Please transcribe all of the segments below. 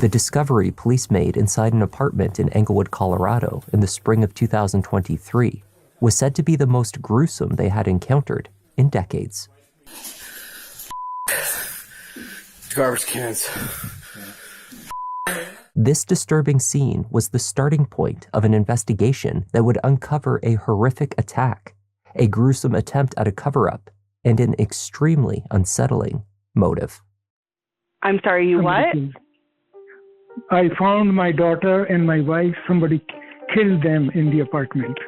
The discovery police made inside an apartment in Englewood, Colorado in the spring of 2023 was said to be the most gruesome they had encountered in decades. Garbage cans. This disturbing scene was the starting point of an investigation that would uncover a horrific attack, a gruesome attempt at a cover-up, and an extremely unsettling motive. I'm sorry, you what? I found my daughter and my wife. Somebody killed them in the apartment.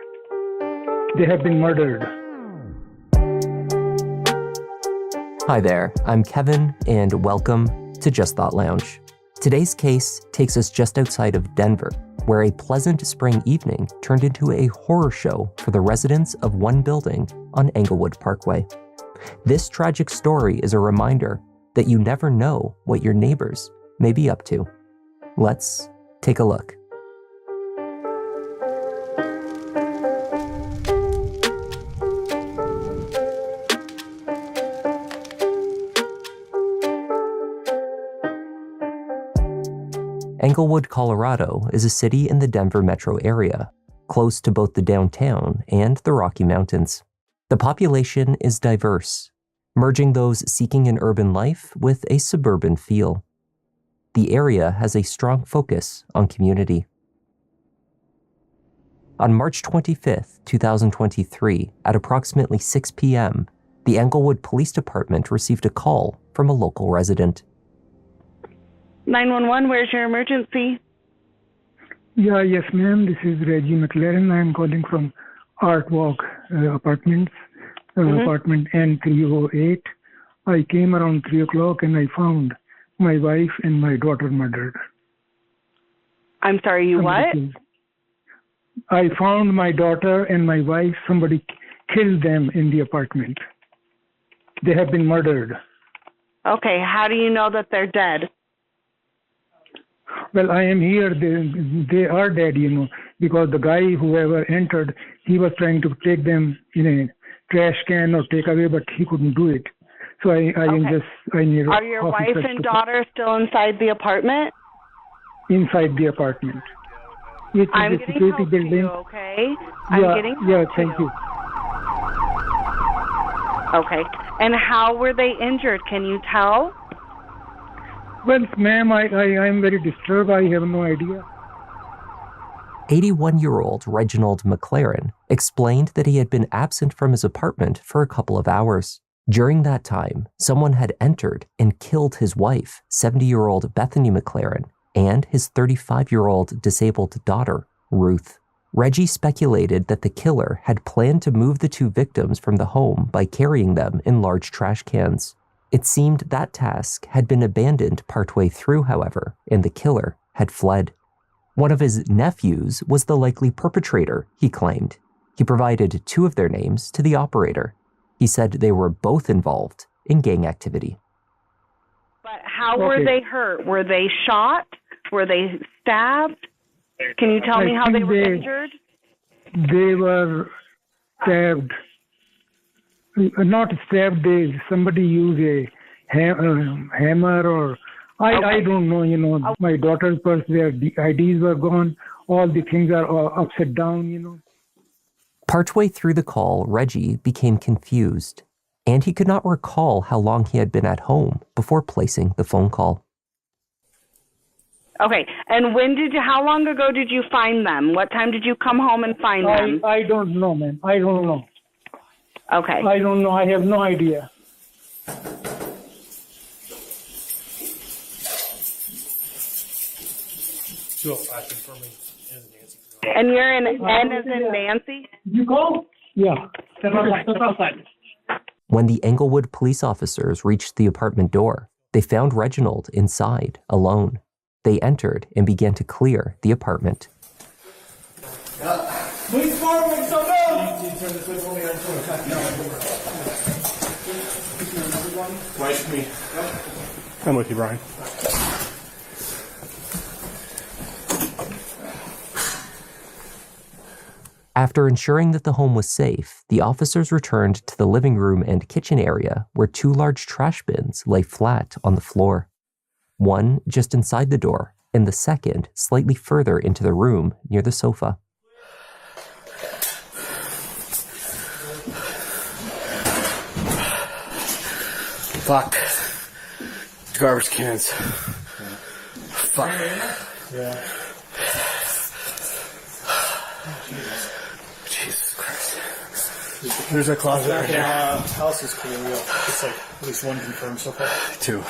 They have been murdered. Hi there, I'm Kevin, and welcome to Just Thought Lounge. Today's case takes us just outside of Denver, where a pleasant spring evening turned into a horror show for the residents of one building on Englewood Parkway. This tragic story is a reminder that you never know what your neighbors may be up to. Let's take a look. Englewood, Colorado is a city in the Denver metro area, close to both the downtown and the Rocky Mountains. The population is diverse, merging those seeking an urban life with a suburban feel. The area has a strong focus on community. On March 25th, 2023, at approximately 6 p.m., the Englewood Police Department received a call from a local resident. 911, where's your emergency? Yes, ma'am. This is Reggie McLaren. I'm calling from Art Walk Apartments, apartment N308. I came around 3 o'clock and I found my wife and my daughter murdered. I'm sorry, you what? I found my daughter and my wife. Somebody killed them in the apartment. They have been murdered. Okay, how do you know that they're dead? Well, I am here. They are dead, because the guy, whoever entered, he was trying to take them in a trash can or take away, but he couldn't do it. So I need. Are your wife and daughter still inside the apartment? Inside the apartment. It's I'm a getting security help building. to you, okay? I'm getting help to thank you. Okay. And how were they injured? Can you tell? Well, ma'am, I am very disturbed. I have no idea. 81-year-old Reginald McLaren explained that he had been absent from his apartment for a couple of hours. During that time, someone had entered and killed his wife, 70-year-old Bethany McLaren, and his 35-year-old disabled daughter, Ruth. Reggie speculated that the killer had planned to move the two victims from the home by carrying them in large trash cans. It seemed that task had been abandoned partway through, however, and the killer had fled. One of his nephews was the likely perpetrator, he claimed. He provided two of their names to the operator. He said they were both involved in gang activity. But how were they hurt? Were they shot? Were they stabbed? Can you tell me how they were injured? They were stabbed. Not stabbed, somebody used a hammer or... I don't know, My daughter's purse, their IDs were gone. All the things are upside down, Partway through the call, Reggie became confused, and he could not recall how long he had been at home before placing the phone call. Okay, and how long ago did you find them? What time did you come home and find them? I don't know, ma'am. I don't know. Okay. I don't know. I have no idea. And you're in N as in Nancy? You go? Yeah. Step outside. When the Englewood police officers reached the apartment door, they found Reginald inside, alone. They entered and began to clear the apartment. Please forward, so no! Right me. I'm with you, Brian. After ensuring that the home was safe, the officers returned to the living room and kitchen area where two large trash bins lay flat on the floor. one just inside the door, and the second slightly further into the room near the sofa. Fuck. Garbage cans. Fuck. Yeah. Jesus Christ. There's a closet right here. House is cool. It's like at least one confirmed so far. Two.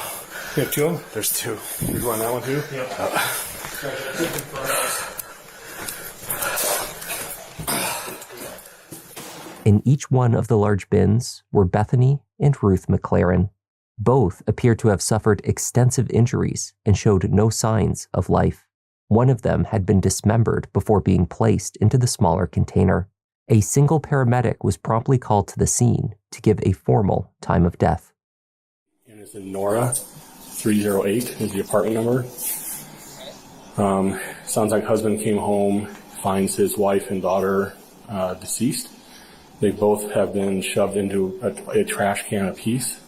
You have two of them? There's two. You want that one too? Yep. In each one of the large bins were Bethany and Ruth McLaren. Both appeared to have suffered extensive injuries and showed no signs of life. One of them had been dismembered before being placed into the smaller container. A single paramedic was promptly called to the scene to give a formal time of death. And it's in Nora, 308 is the apartment number. Sounds like husband came home, finds his wife and daughter deceased. They both have been shoved into a trash can apiece.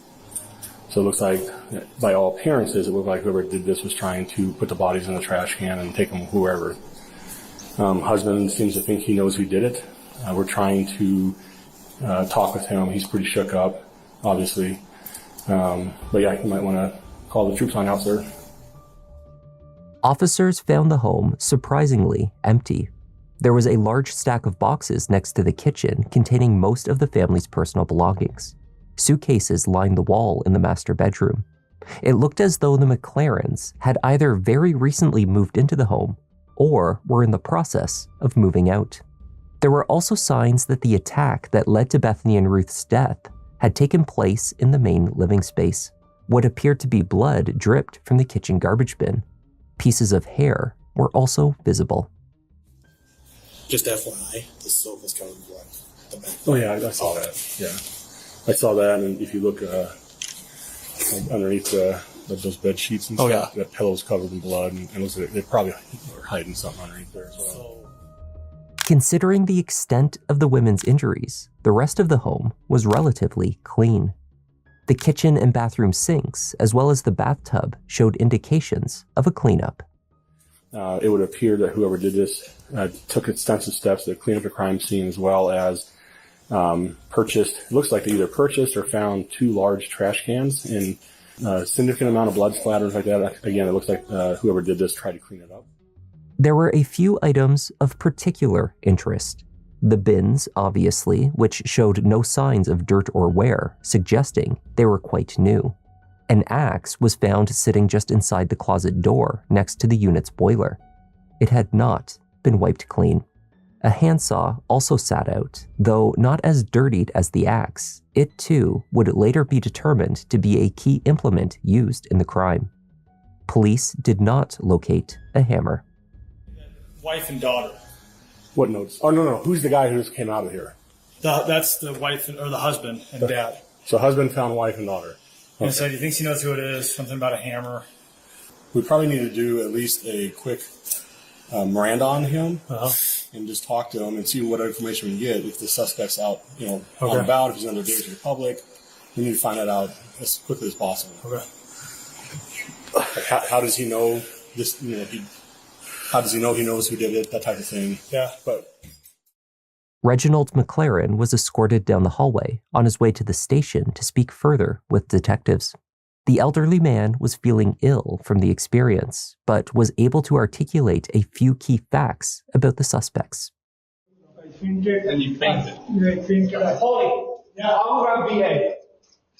So it looks like, by all appearances, it looked like whoever did this was trying to put the bodies in the trash can and take them whoever. Husband seems to think he knows who did it. We're trying to talk with him. He's pretty shook up, obviously. But yeah, you might want to call the troops on out, sir. Officers found the home surprisingly empty. There was a large stack of boxes next to the kitchen containing most of the family's personal belongings. Suitcases lined the wall in the master bedroom. It looked as though the McLarens had either very recently moved into the home or were in the process of moving out. There were also signs that the attack that led to Bethany and Ruth's death had taken place in the main living space. What appeared to be blood dripped from the kitchen garbage bin. Pieces of hair were also visible. Just FYI, the sofa's covered in blood. Oh yeah, I saw that. Yeah, I saw that, and if you look underneath those bed sheets and stuff, that pillow's covered in blood, and it looks like they probably were hiding something underneath there as well. Considering the extent of the women's injuries, the rest of the home was relatively clean. The kitchen and bathroom sinks, as well as the bathtub, showed indications of a cleanup. It would appear that whoever did this took extensive steps to clean up the crime scene, as well as purchased, it looks like they either purchased or found 2 large trash cans and a significant amount of blood splatters like that. Again, it looks like whoever did this tried to clean it up. There were a few items of particular interest. The bins, obviously, which showed no signs of dirt or wear, suggesting they were quite new. An axe was found sitting just inside the closet door next to the unit's boiler. It had not been wiped clean. A handsaw also sat out, though not as dirtied as the axe. It too would later be determined to be a key implement used in the crime. Police did not locate a hammer. Wife and daughter. What notes? Oh, no. Who's the guy who just came out of here? That's the wife or the husband and dad. So husband found wife and daughter. Okay. And so he thinks he knows who it is, something about a hammer. We probably need to do at least a quick Miranda on him and just talk to him and see what information we get. If the suspect's out, on about, if he's under danger to the public, we need to find that out as quickly as possible. Okay. Like how does he know this? How does he know he knows who did it? That type of thing. Yeah. But Reginald McLaren was escorted down the hallway on his way to the station to speak further with detectives. The elderly man was feeling ill from the experience, but was able to articulate a few key facts about the suspects. I fainted. And you fainted? I fainted. Holy, now I'm going to behave.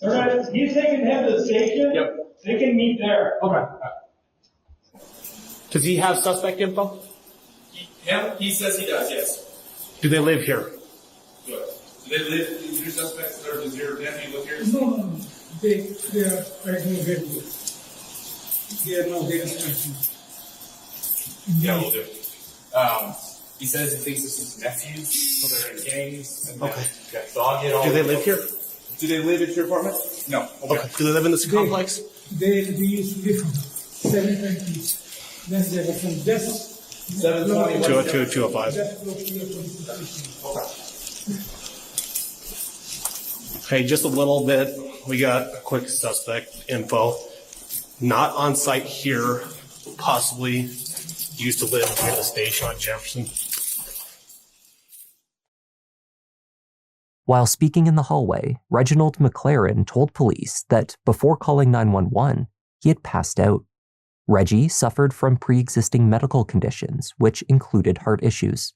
All right, he's taking him to the station. Yep. They can meet there. Okay. Does he have suspect info? He says he does, yes. do they live here? Good. Do they live, is your suspects, or does your nephew live here? No. They are right here. They are no discretion. Yeah, we'll do. He says he thinks this is his nephews, so they're in gangs. And Okay. So I'll get all. Do they live here? Do they live at your apartment? No. Okay. Do they live in this complex? We used to live 720. That's the reference. That's 720. 202, 205. that's close to your police station. Hey, just a little bit. We got a quick suspect info. not on site here, possibly used to live near the station on Jefferson. While speaking in the hallway, Reginald McLaren told police that before calling 911, he had passed out. Reggie suffered from pre-existing medical conditions, which included heart issues.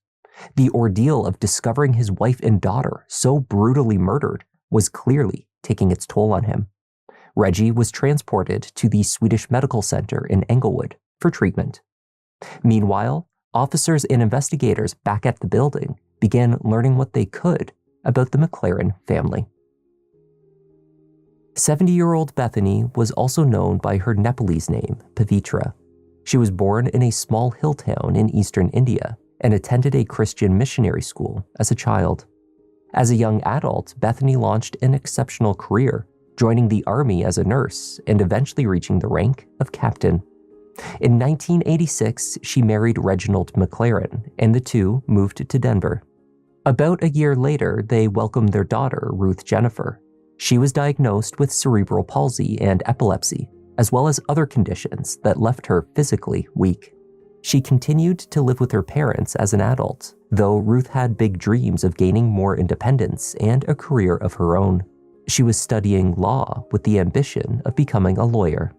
The ordeal of discovering his wife and daughter so brutally murdered was clearly taking its toll on him. Reggie was transported to the Swedish Medical Center in Englewood for treatment. Meanwhile, officers and investigators back at the building began learning what they could about the McLaren family. 70-year-old Bethany was also known by her Nepalese name, Pavitra. She was born in a small hill town in eastern India and attended a Christian missionary school as a child. As a young adult, Bethany launched an exceptional career, joining the army as a nurse and eventually reaching the rank of captain. In 1986, she married Reginald McLaren, and the two moved to Denver. About a year later, they welcomed their daughter, Ruth Jennifer. She was diagnosed with cerebral palsy and epilepsy, as well as other conditions that left her physically weak. She continued to live with her parents as an adult, though Ruth had big dreams of gaining more independence and a career of her own. She was studying law with the ambition of becoming a lawyer.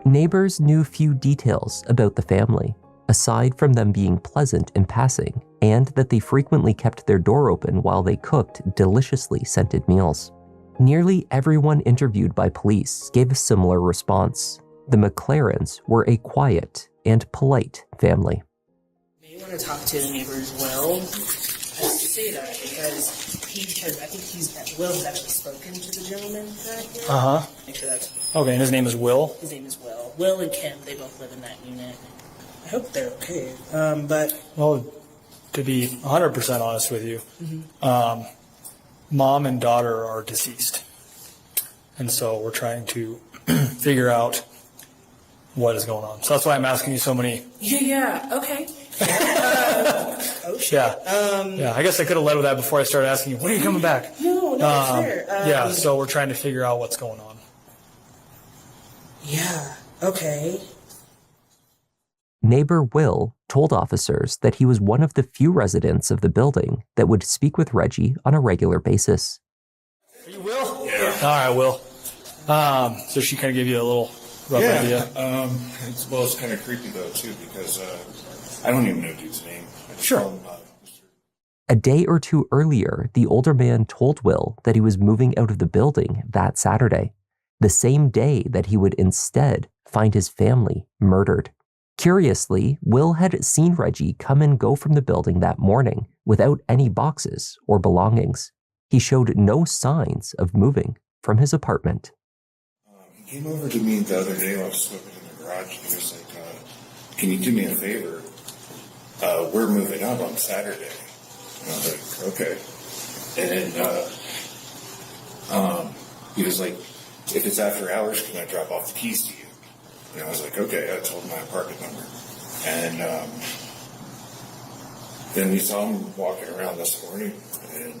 Neighbors knew few details about the family, aside from them being pleasant in passing, and that they frequently kept their door open while they cooked deliciously scented meals. Nearly everyone interviewed by police gave a similar response. The McLarens were a quiet and polite family. You may want to talk to the neighbor as well. I say that because I think Will has actually spoken to the gentleman right here. Make sure that's okay. And his name is Will. His name is Will. Will and Kim, they both live in that unit. I hope they're okay. Well, to be 100% honest with you, mom and daughter are deceased, and so we're trying to figure out what is going on. So that's why I'm asking you so many. Yeah. Okay. Oh shit. Yeah. I guess I could have led with that before I started asking you, when are you coming back? No, sure. Yeah. So we're trying to figure out what's going on. Yeah. Okay. Neighbor Will told officers that he was one of the few residents of the building that would speak with Reggie on a regular basis. Are you Will? Yeah. All right, Will. So she kind of gave you a little rough idea. It's kind of creepy though too, because I don't even know dude's name. Sure. A day or two earlier, the older man told Will that he was moving out of the building that Saturday, the same day that he would instead find his family murdered. Curiously, Will had seen Reggie come and go from the building that morning without any boxes or belongings. He showed no signs of moving from his apartment. He came over to me the other day while I was smoking in the garage, and he was like, can you do me a favor? We're moving up on Saturday. And I was like, okay. And then he was like, if it's after hours, can I drop off the keys to you? And I was like, okay. I told him my apartment number. And then we saw him walking around this morning, and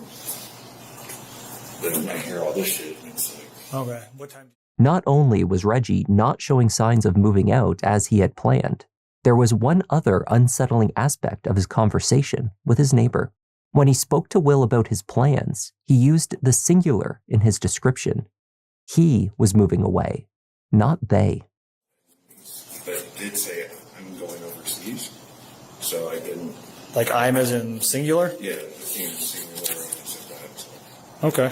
then I hear all this shit, and it's like... Okay, what time? Not only was Reggie not showing signs of moving out as he had planned, there was one other unsettling aspect of his conversation with his neighbor. When he spoke to Will about his plans, he used the singular in his description. He was moving away, not they. But it did say I'm going overseas, so I didn't... Like I'm as in singular? Yeah, it seems singular and it said that. So. Okay.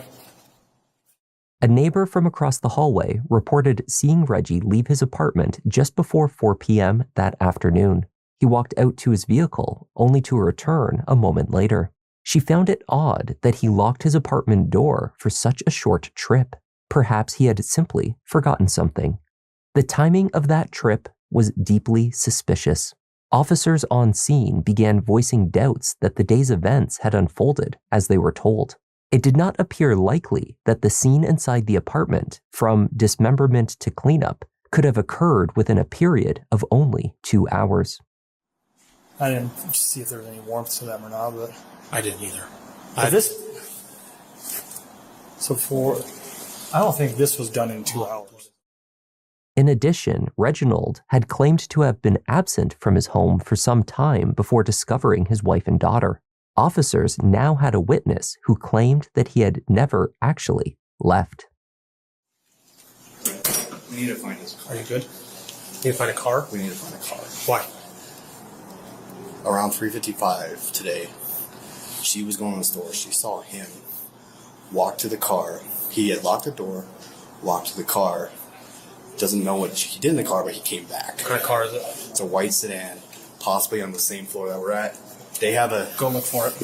A neighbor from across the hallway reported seeing Reggie leave his apartment just before 4 p.m. that afternoon. He walked out to his vehicle, only to return a moment later. She found it odd that he locked his apartment door for such a short trip. Perhaps he had simply forgotten something. The timing of that trip was deeply suspicious. Officers on scene began voicing doubts that the day's events had unfolded as they were told. It did not appear likely that the scene inside the apartment, from dismemberment to cleanup, could have occurred within a period of only 2 hours. I didn't see if there was any warmth to them or not, but... I didn't either. I don't think this was done in 2 hours. In addition, Reginald had claimed to have been absent from his home for some time before discovering his wife and daughter. Officers now had a witness who claimed that he had never actually left. We need to find his car. Are you good? Need to find a car? We need to find a car. Why? Around 3:55 today, she was going to the store. She saw him walk to the car. He had locked the door, walked to the car. Doesn't know what he did in the car, but he came back. What kind of car is it? It's a white sedan, possibly on the same floor that we're at. They have a... Go look for it.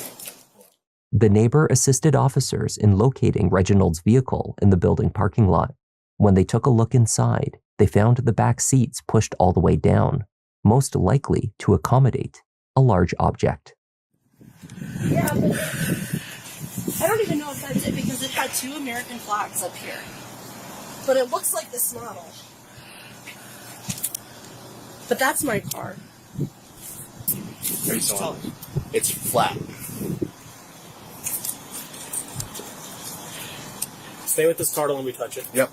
The neighbor assisted officers in locating Reginald's vehicle in the building parking lot. When they took a look inside, they found the back seats pushed all the way down, most likely to accommodate a large object. Yeah, but I don't even know if that's it because it had 2 American flags up here. But it looks like this model. But that's my car. It's flat. Stay with this car, don't let me touch it. Yep.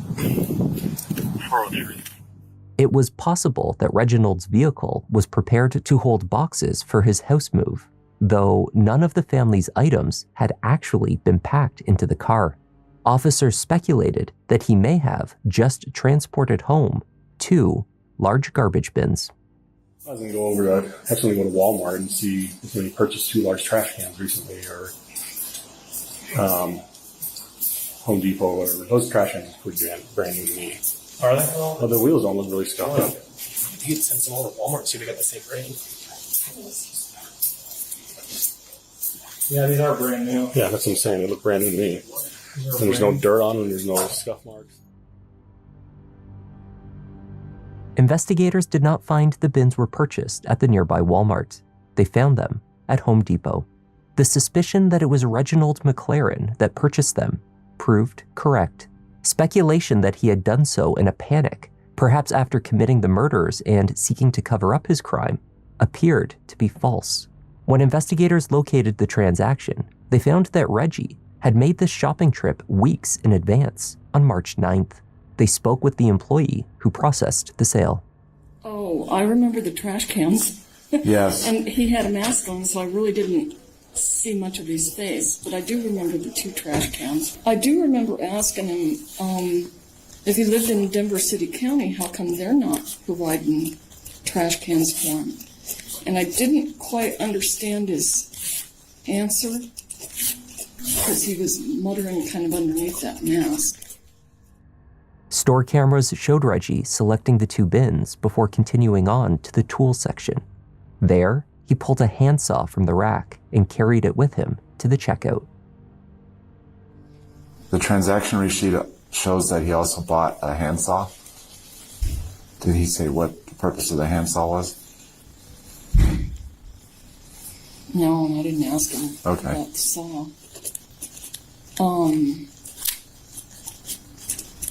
It was possible that Reginald's vehicle was prepared to hold boxes for his house move, though none of the family's items had actually been packed into the car. Officers speculated that he may have just transported home 2 large garbage bins. I was going to go over to, actually go to Walmart and see if they purchased 2 large trash cans recently, or Home Depot or whatever. Those trash cans were brand new to me. Are they? Well, the wheels don't look really scuffed up. You could send some over to Walmart and see if they got the same brand. Yeah, these are brand new. Yeah, that's what I'm saying. They look brand new to me. And there's no dirt on them. There's no scuff marks. Investigators did not find the bins were purchased at the nearby Walmart. They found them at Home Depot. The suspicion that it was Reginald McLaren that purchased them proved correct. Speculation that he had done so in a panic, perhaps after committing the murders and seeking to cover up his crime, appeared to be false. When investigators located the transaction, they found that Reggie had made this shopping trip weeks in advance on March 9th. They spoke with the employee who processed the sale. Oh, I remember the trash cans. Yes. And he had a mask on, so I really didn't see much of his face, but I do remember the 2 trash cans. I do remember asking him if he lived in Denver City County, how come they're not providing trash cans for him? And I didn't quite understand his answer because he was muttering kind of underneath that mask. Store cameras showed Reggie selecting the 2 bins before continuing on to the tool section. There, he pulled a handsaw from the rack and carried it with him to the checkout. The transaction receipt shows that he also bought a handsaw. Did he say what the purpose of the handsaw was? No, and I didn't ask him Okay. about the saw.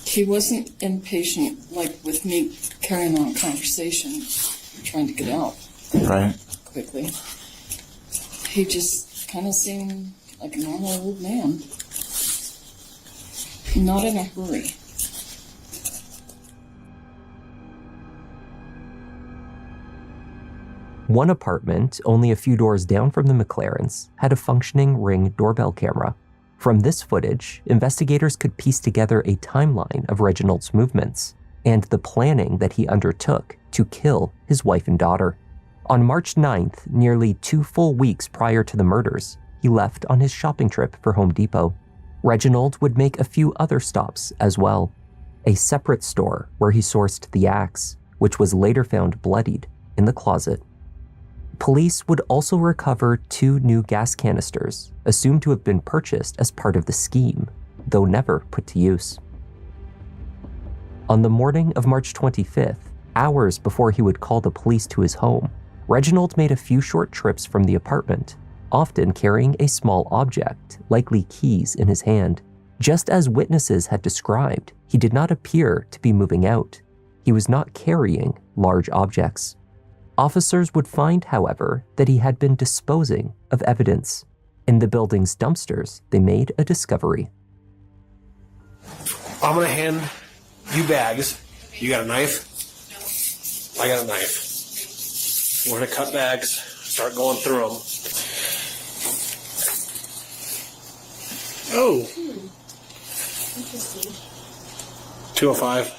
He wasn't impatient like with me carrying on a conversation, trying to get out Right. quickly. He just kind of seemed like a normal old man. Not in a hurry. One apartment, only a few doors down from the McLarens, had a functioning Ring doorbell camera. From this footage, investigators could piece together a timeline of Reginald's movements and the planning that he undertook to kill his wife and daughter. On March 9th, nearly 2 full weeks prior to the murders, he left on his shopping trip for Home Depot. Reginald would make a few other stops as well. A separate store where he sourced the axe, which was later found bloodied in the closet. Police would also recover 2 new gas canisters, assumed to have been purchased as part of the scheme, though never put to use. On the morning of March 25th, hours before he would call the police to his home, Reginald made a few short trips from the apartment, often carrying a small object, likely keys, in his hand. Just as witnesses had described, he did not appear to be moving out. He was not carrying large objects. Officers would find, however, that he had been disposing of evidence. In the building's dumpsters, they made a discovery. I'm going to hand you bags. You got a knife? I got a knife. We're going to cut bags, start going through them. Oh. 205.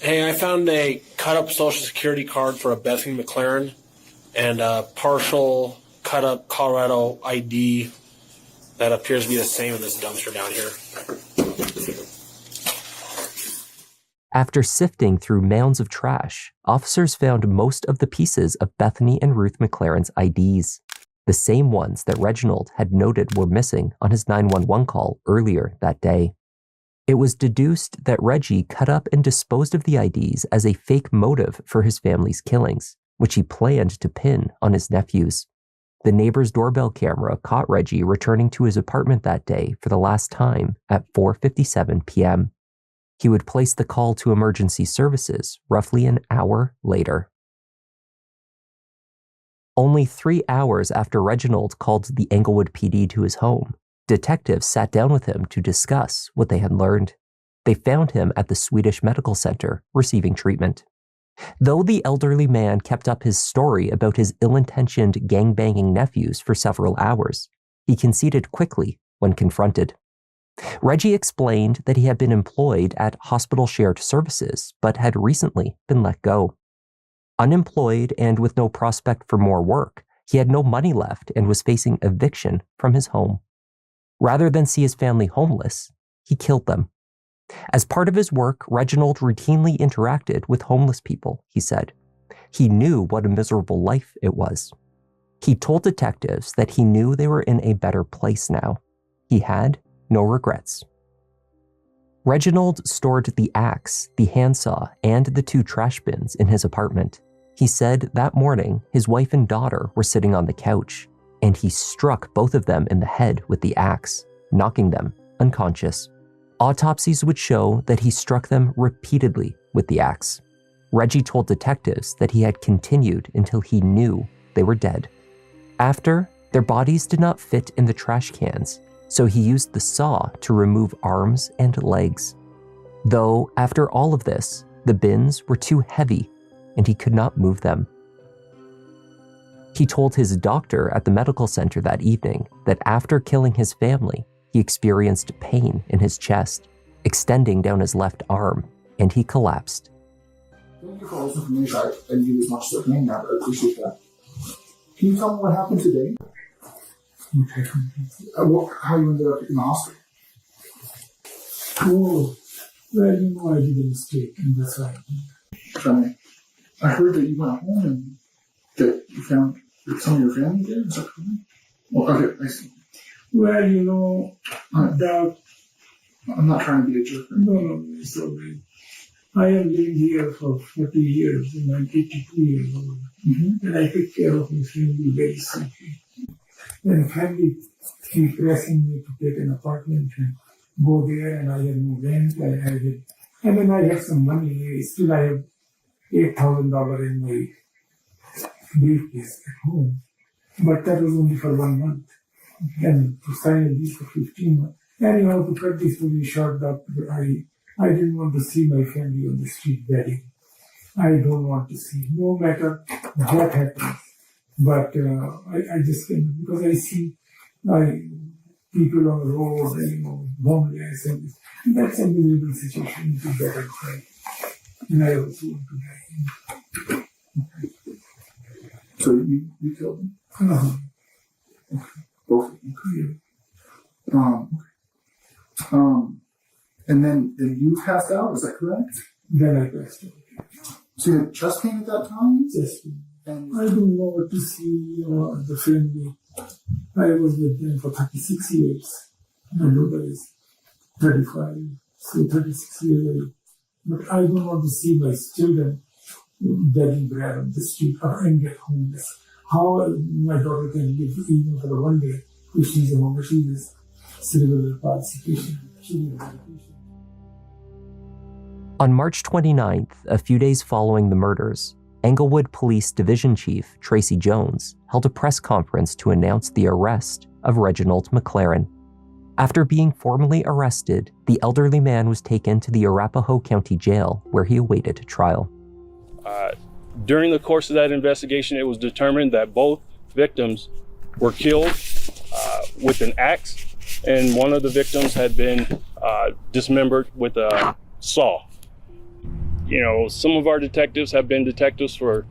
Hey, I found a cut-up Social Security card for a Bethany McLaren and a partial cut-up Colorado ID that appears to be the same in this dumpster down here. After sifting through mounds of trash, officers found most of the pieces of Bethany and Ruth McLaren's IDs, the same ones that Reginald had noted were missing on his 911 call earlier that day. It was deduced that Reggie cut up and disposed of the IDs as a fake motive for his family's killings, which he planned to pin on his nephews. The neighbor's doorbell camera caught Reggie returning to his apartment that day for the last time at 4:57 p.m. He would place the call to emergency services roughly an hour later. Only 3 hours after Reginald called the Englewood PD to his home, detectives sat down with him to discuss what they had learned. They found him at the Swedish Medical Center receiving treatment. Though the elderly man kept up his story about his ill-intentioned gangbanging nephews for several hours, he conceded quickly when confronted. Reggie explained that he had been employed at Hospital Shared Services, but had recently been let go. Unemployed and with no prospect for more work, he had no money left and was facing eviction from his home. Rather than see his family homeless, he killed them. As part of his work, Reginald routinely interacted with homeless people, he said. He knew what a miserable life it was. He told detectives that he knew they were in a better place now. He had no regrets. Reginald stored the axe, the handsaw, and the 2 trash bins in his apartment. He said that morning his wife and daughter were sitting on the couch, and he struck both of them in the head with the axe, knocking them unconscious. Autopsies would show that he struck them repeatedly with the axe. Reggie told detectives that he had continued until he knew they were dead. After, their bodies did not fit in the trash cans, so he used the saw to remove arms and legs. Though, after all of this, the bins were too heavy and he could not move them. He told his doctor at the medical center that evening that after killing his family, he experienced pain in his chest, extending down his left arm, and he collapsed. Thank you for all this information. I didn't give you as much as I can now, but I appreciate that. Can you tell me what happened today? Okay. How you ended up in the hospital? Oh, well, you know, I did a mistake, and that's why. I heard that you went home and that you found some of your family there. Is that correct? Well, okay, I see. Well, you know, that. I'm not trying to be a jerk. No, it's all right. I have lived here for 40 years, and I'm 82 years old. Mm-hmm. And I take care of my family very simply. When family keep pressing me to take an apartment and go there, and I have no rent, and then I have some money, still I have $8,000 in my briefcase at home. But that was only for 1 month. And to sign a lease for 15 months. Anyhow, to cut this really short, I didn't want to see my family on the street begging. I don't want to see, no matter what happens. But I just can't, because I see people on the road, homeless, and that's a miserable situation to get outside. And I also want to die. So you killed them? Uh-huh. Okay. Both of them? And then you passed out, is that correct? Then I passed out. So you had chest pain at that time? Chest pain. And I don't know what to see the family. I was with them for 36 years. My daughter is 35, so 36 years old. But I don't want to see my children begging bread on the street and get homeless. How my daughter can live even for 1 day if she's a homeless, she is cerebral palsy patient. On March 29th, a few days following the murders, Englewood Police Division Chief Tracy Jones held a press conference to announce the arrest of Reginald McLaren. After being formally arrested, the elderly man was taken to the Arapahoe County Jail, where he awaited trial. During the course of that investigation, it was determined that both victims were killed with an axe, and one of the victims had been dismembered with a saw. You know, some of our detectives have been detectives for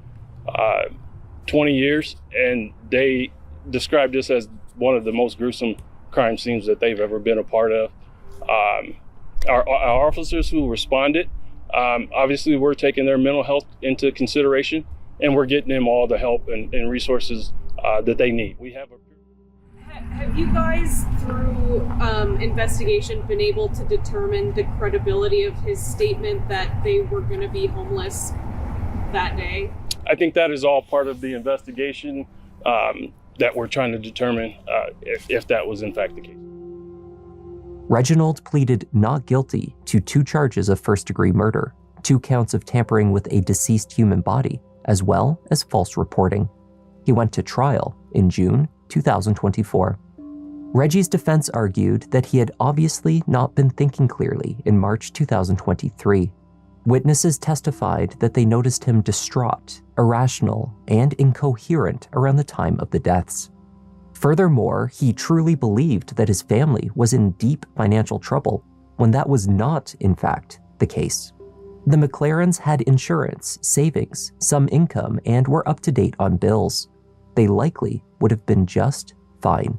20 years, and they described this as one of the most gruesome crime scenes that they've ever been a part of. Our officers who responded, obviously we're taking their mental health into consideration, and we're getting them all the help and resources that they need. Have you guys, through investigation, been able to determine the credibility of his statement that they were going to be homeless that day? I think that is all part of the investigation that we're trying to determine if that was in fact the case. Reginald pleaded not guilty to 2 charges of first-degree murder, 2 counts of tampering with a deceased human body, as well as false reporting. He went to trial in June 2024. Reggie's defense argued that he had obviously not been thinking clearly in March 2023. Witnesses testified that they noticed him distraught, irrational, and incoherent around the time of the deaths. Furthermore, he truly believed that his family was in deep financial trouble when that was not, in fact, the case. The McLarens had insurance, savings, some income, and were up to date on bills. They likely would have been just fine.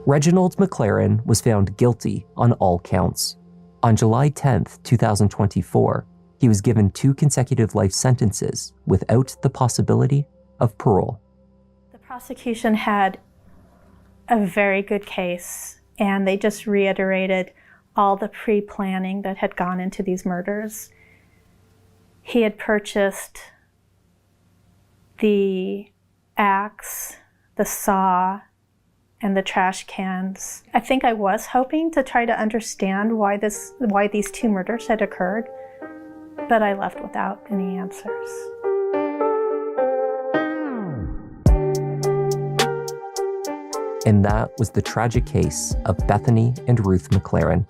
Reginald McLaren was found guilty on all counts. On July 10th, 2024, he was given 2 consecutive life sentences without the possibility of parole. The prosecution had a very good case, and they just reiterated all the pre-planning that had gone into these murders. He had purchased the axe, the saw, and the trash cans. I think I was hoping to try to understand why these 2 murders had occurred, but I left without any answers. And that was the tragic case of Bethany and Ruth McLaren.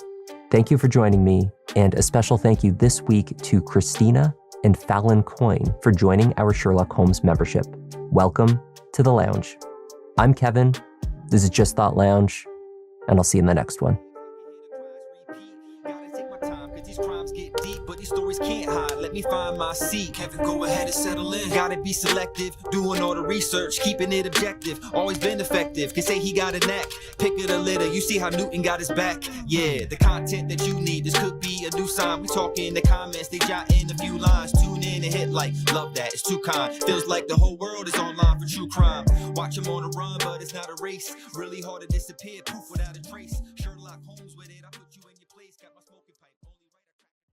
Thank you for joining me, and a special thank you this week to Christina and Fallon Coyne for joining our Sherlock Holmes membership. Welcome to the lounge. I'm Kevin. This is Just Thought Lounge, and I'll see you in the next one. Stories can't hide, let me find my seat. Kevin, go ahead and settle in. Gotta be selective, doing all the research, keeping it objective. Always been effective, can say he got a knack. Pick of the litter, you see how Newton got his back. Yeah, the content that you need, this could be a new sign. We talking in the comments, they jot in a few lines. Tune in and hit like, love that, it's too kind. Feels like the whole world is online for true crime. Watch him on the run, but it's not a race. Really hard to disappear, poof, without a trace.